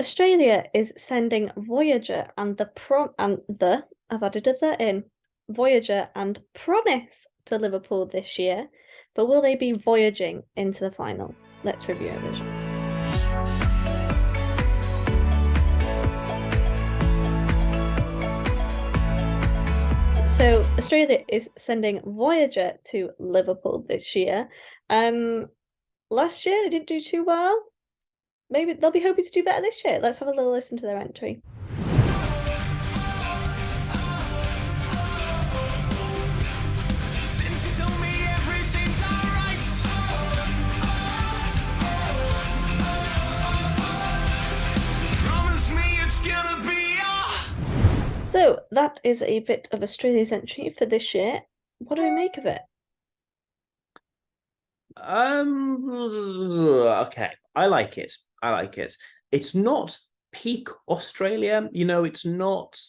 Australia is sending Voyager and I've added a the in Voyager and Promise to Liverpool this year, but will they be voyaging into the final? Let's review Eurovision. So Australia is sending Voyager to Liverpool this year. Last year they didn't do too well. Maybe they'll be hoping to do better this year. Let's have a little listen to their entry. So that is a bit of Australia's entry for this year. What do we make of it? Okay. I like it. It's not peak Australia. It's not.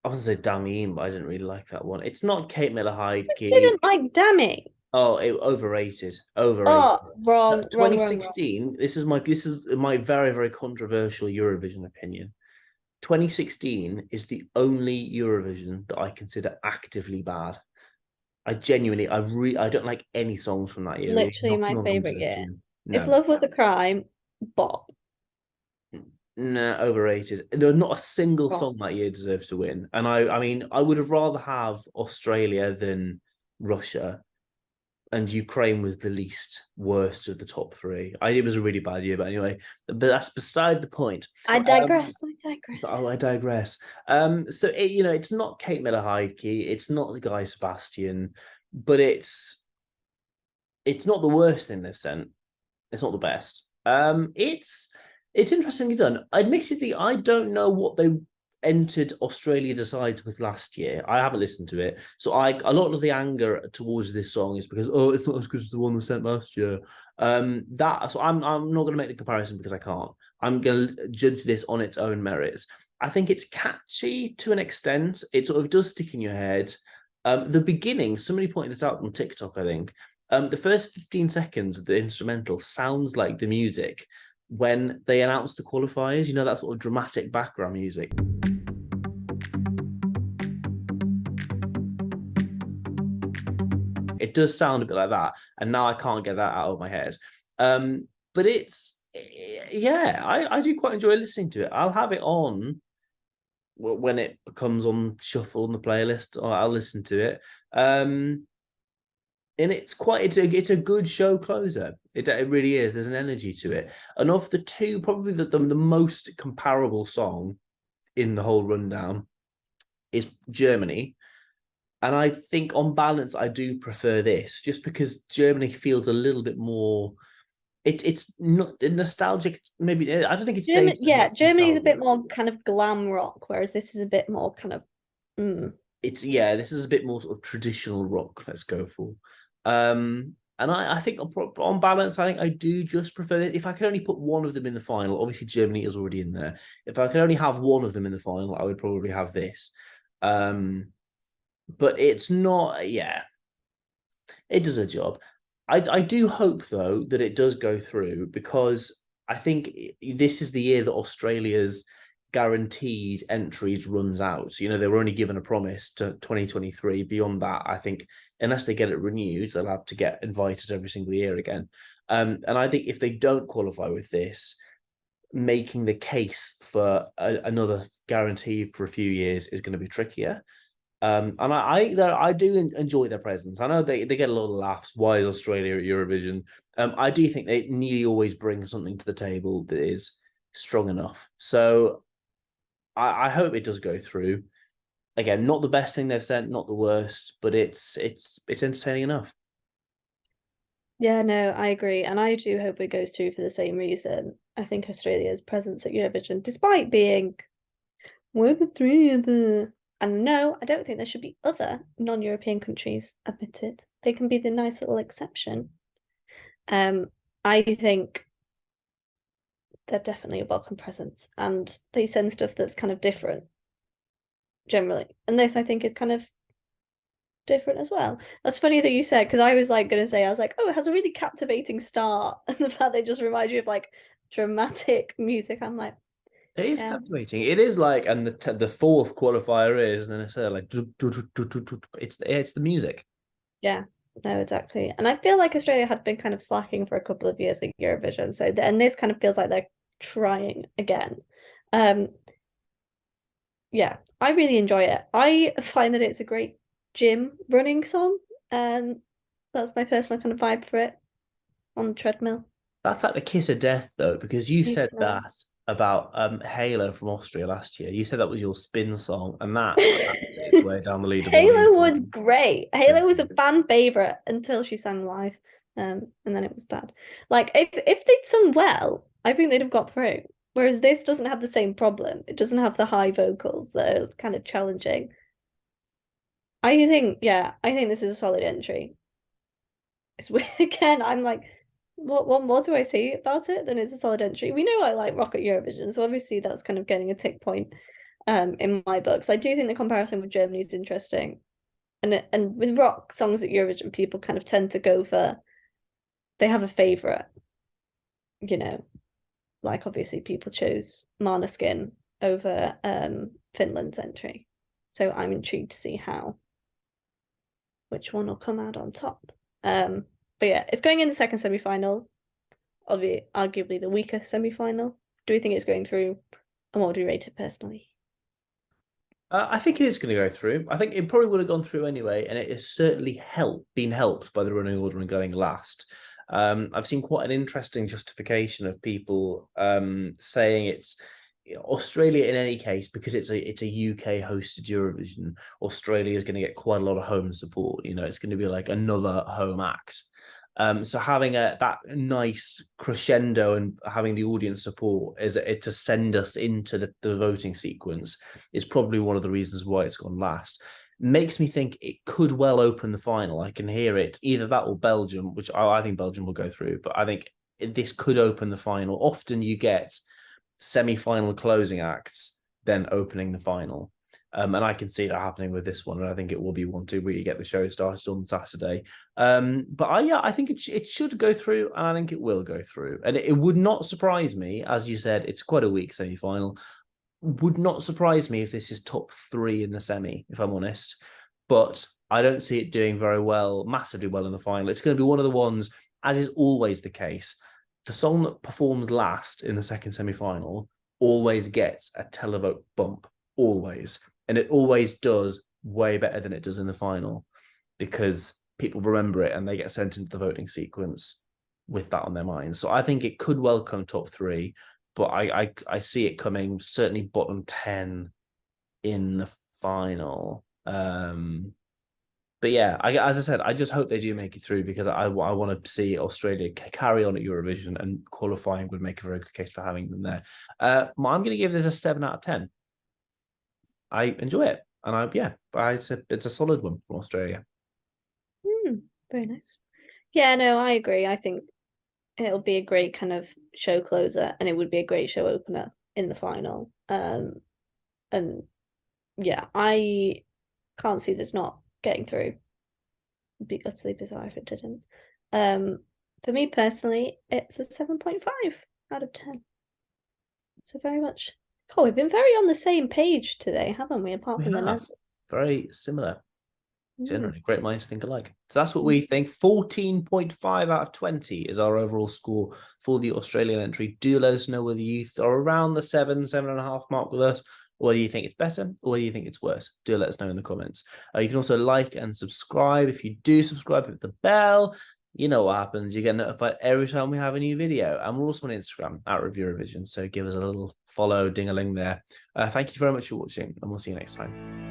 I was gonna say Damien, but I didn't really like that one. It's not Kate Miller-Hyde. I didn't like Damien. Oh, overrated. Oh, wrong. 2016. Wrong. This is my very, very controversial Eurovision opinion. 2016 is the only Eurovision that I consider actively bad. I don't like any songs from that year. Literally my favorite year. No. If Love Was a Crime, bop. No, overrated. There was not a single song that year deserved to win. And I mean, I would have rather have Australia than Russia. And Ukraine was the least worst of the top three. It was a really bad year, but anyway, but that's beside the point. I digress. I digress. So it's not Kate Miller-Hyde, it's not the Guy Sebastian, but it's not the worst thing they've sent. It's not the best. It's interestingly done. Admittedly, I don't know what they entered Australia Decides with last year. I haven't listened to it, so a lot of the anger towards this song is because it's not as good as the one they sent last year. So I'm not going to make the comparison because I can't. I'm going to judge this on its own merits. I think it's catchy to an extent. It sort of does stick in your head. The beginning, somebody pointed this out on TikTok, I think. The first 15 seconds of the instrumental sounds like the music when they announce the qualifiers, that sort of dramatic background music. It does sound a bit like that, and now I can't get that out of my head. But I do quite enjoy listening to it. I'll have it on when it becomes on shuffle on the playlist, or I'll listen to it. And it's a good show closer. It really is. There's an energy to it. And of the two, probably the most comparable song in the whole rundown is Germany. And I think on balance, I do prefer this, just because Germany feels a little bit more. It's not nostalgic. Maybe I don't think it's Germany's a bit more kind of glam rock, whereas this is a bit more kind of. This is a bit more sort of traditional rock. Let's go for. And I think on balance, I think I do just prefer it. If I could only put one of them in the final, obviously Germany is already in there. If I could only have one of them in the final, I would probably have this. But it's not, it does a job. I do hope, though, that it does go through, because I think this is the year that Australia's guaranteed entries runs out. They were only given a promise to 2023. Beyond that, I think unless they get it renewed, they'll have to get invited every single year again. And I think if they don't qualify with this, making the case for another guarantee for a few years is going to be trickier. And I do enjoy their presence. I know they get a lot of laughs. Why is Australia at Eurovision? I do think they nearly always bring something to the table that is strong enough. So I hope it does go through. Again, not the best thing they've sent, not the worst, but it's entertaining enough. Yeah, no, I agree. And I do hope it goes through for the same reason. I think Australia's presence at Eurovision, despite being one of the three of the... And no, I don't think there should be other non-European countries admitted. They can be the nice little exception. I think they're definitely a welcome presence, and they send stuff that's kind of different generally. And this, I think, is kind of different as well. That's funny that you said, because I was like going to say, I was like, oh, it has a really captivating start. And the fact they just remind you of like dramatic music. I'm like, It is captivating. It is like, and the fourth qualifier is, and it's like, it's the music. yeah, no, exactly. And I feel like Australia had been kind of slacking for a couple of years at Eurovision. So, and this kind of feels like they're trying again. Um, yeah, I really enjoy it. I find that it's a great gym running song. And that's my personal kind of vibe for it on the treadmill. That's like the kiss of death, though, because you said Beautiful. that about Halo from Austria last year. You said that was your spin song, and that cracked its way down the leaderboard. Halo was great. Halo was a fan favorite until she sang live. And then it was bad. Like if they'd sung well, I think they'd have got through. Whereas this doesn't have the same problem. It doesn't have the high vocals that are kind of challenging. I think this is a solid entry. It's weird again. I'm like, what more do I say about it than it's a solid entry? We know I like rock at Eurovision, so obviously that's kind of getting a tick point in my books. I do think the comparison with Germany is interesting. And with rock songs at Eurovision, people kind of tend to go for they have a favorite, you know, like obviously people chose Måneskin over Finland's entry. So I'm intrigued to see which one will come out on top. But yeah, it's going in the second semi-final, arguably the weaker semi-final. Do we think it's going through? And what would we rate it personally? I think it is going to go through. I think it probably would have gone through anyway, and it has certainly been helped by the running order and going last. I've seen quite an interesting justification of people saying it's Australia in any case, because it's a UK hosted Eurovision. Australia is going to get quite a lot of home support. It's going to be like another home act. So having that nice crescendo and having the audience support to send us into the voting sequence is probably one of the reasons why it's gone last. Makes me think it could well open the final. I can hear it, either that or Belgium, which I think Belgium will go through, but I think this could open the final. Often you get semi-final closing acts, then opening the final. And I can see that happening with this one, and I think it will be one to really get the show started on Saturday. But I think it should go through, and I think it will go through. And it would not surprise me, as you said, it's quite a weak semi-final. Would not surprise me if this is top 3 in the semi, if I'm honest. But I don't see it doing very well, massively well in the final. It's going to be one of the ones, as is always the case, the song that performs last in the second semi-final always gets a televote bump, always. And it always does way better than it does in the final, because people remember it and they get sent into the voting sequence with that on their mind. So I think it could well come top 3, but I see it coming certainly bottom 10 in the final. But yeah, as I said, I just hope they do make it through, because I want to see Australia carry on at Eurovision, and qualifying would make a very good case for having them there. I'm going to give this a 7 out of 10. I enjoy it, and it's a solid one from Australia. Very nice. Yeah, no, I agree. I think it'll be a great kind of show closer, and it would be a great show opener in the final. And yeah, I can't see this not getting through. It'd be utterly bizarre if it didn't. For me personally, it's a 7.5 out of 10. So very much. Oh, we've been very on the same page today, haven't we? Apart from the notes. Very similar. Generally, great minds think alike. So that's what we think. 14.5 out of 20 is our overall score for the Australian entry. Do let us know whether you are around the 7.5 mark with us, or whether you think it's better, or whether you think it's worse. Do let us know in the comments. You can also like and subscribe. If you do subscribe, hit the bell. You know what happens. You get notified every time we have a new video. And we're also on Instagram at Eurovision. So give us a little follow, ding-a-ling there. Thank you very much for watching, and we'll see you next time.